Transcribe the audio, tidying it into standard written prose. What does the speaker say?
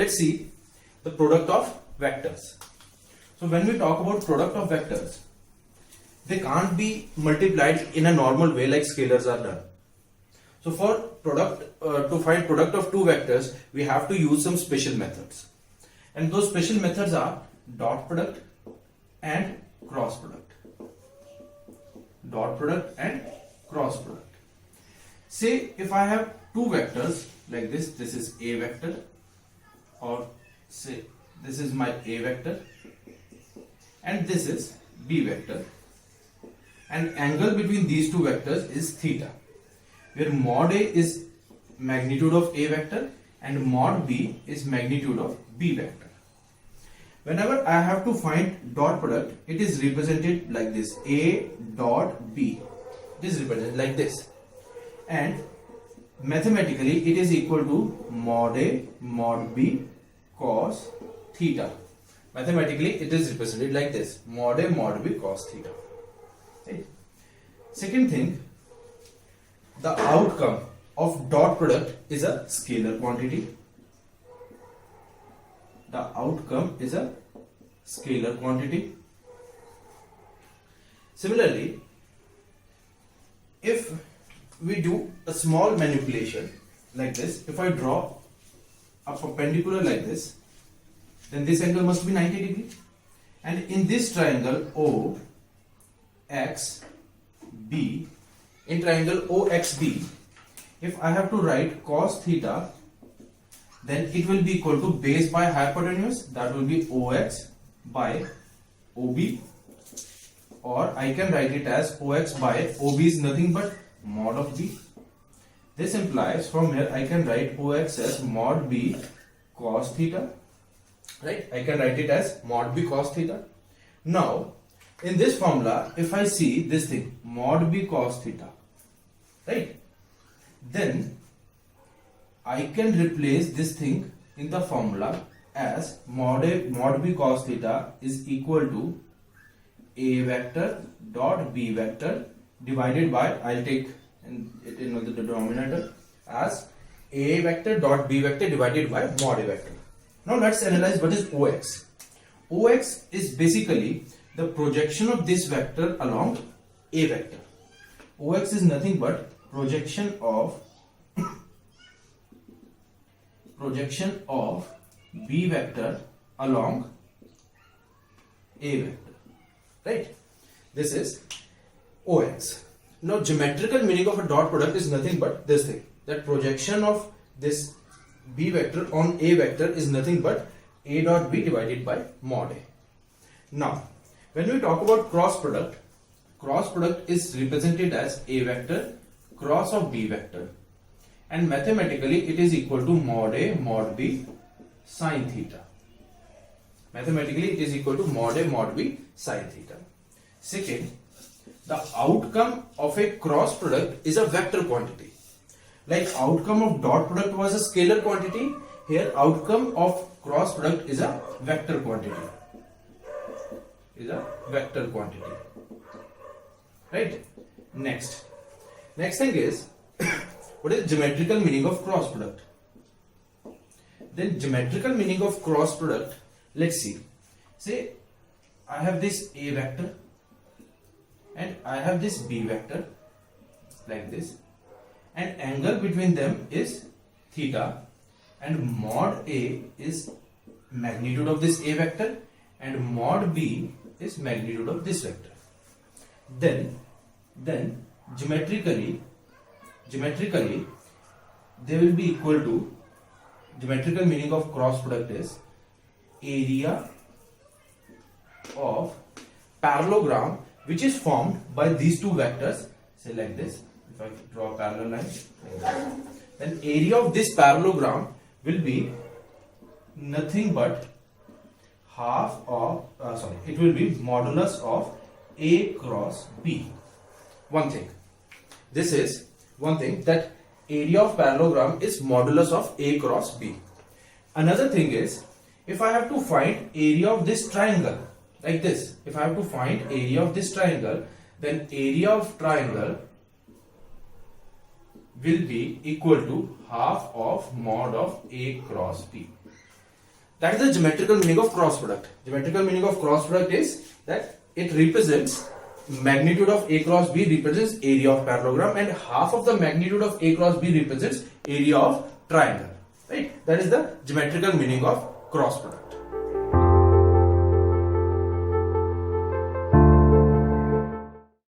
let's see the product of vectors. So when we talk about product of vectors, they can't be multiplied in a normal way like scalars are done. So for product, to find product of two vectors, we have to use some special methods. And those special methods are dot product and cross product. Dot product and cross product. Say if I have two vectors like this is A vector, or say this is my A vector and this is B vector, and angle between these two vectors is theta, where mod A is magnitude of A vector and mod B is magnitude of B vector. Whenever I have to find dot product, it is represented like this, A dot B. It is represented like this, and mathematically it is equal to mod A mod B cos theta. Mathematically it is represented like this, mod A mod B cos theta. Right? Second thing, the outcome of dot product is a scalar quantity. The outcome is a scalar quantity. Similarly, if we do a small manipulation like this, if I draw a perpendicular like this, then this angle must be 90 degrees. And in this triangle OXB, in triangle OXB, if I have to write cos theta, then it will be equal to base by hypotenuse, that will be OX by OB, or I can write it as OX by OB is nothing but mod of B. This implies from here I can write OX as mod B cos theta, right? I can write it as mod B cos theta. Now in this formula, if I see this thing mod B cos theta, right, then I can replace this thing in the formula as mod B cos theta is equal to A vector dot B vector divided by, I'll take it in the denominator as A vector dot B vector divided by mod A vector. Now let's analyze what is OX. OX is basically the projection of this vector along A vector. OX is nothing but projection of B vector along A vector, right? This is OX. Now geometrical meaning of a dot product is nothing but this thing, that projection of this B vector on A vector is nothing but A dot B divided by mod A. Now when we talk about cross product is represented as A vector cross of B vector, and mathematically it is equal to mod A mod B sin theta. Mathematically it is equal to mod A mod B sin theta. Second, the outcome of a cross product is a vector quantity. Like outcome of dot product was a scalar quantity, here outcome of cross product is a vector quantity. Right? Next thing is what is geometrical meaning of cross product? Then geometrical meaning of cross product, let's see. Say I have this A vector and I have this B vector like this, and angle between them is theta, and mod A is magnitude of this A vector and mod B is magnitude of this vector. Then geometrically they will be equal to, geometrical meaning of cross product is area of parallelogram which is formed by these two vectors, say like this. If I draw a parallel line like that, then area of this parallelogram will be nothing but it will be modulus of A cross B. This is one thing, that area of parallelogram is modulus of A cross B. Another thing is, if I have to find area of this triangle like this, if I have to find area of this triangle, then area of triangle will be equal to half of mod of A cross B. That is the geometrical meaning of cross product. Geometrical meaning of cross product is that it represents magnitude of A cross B represents area of parallelogram, and half of the magnitude of A cross B represents area of triangle. Right? That is the geometrical meaning of cross product.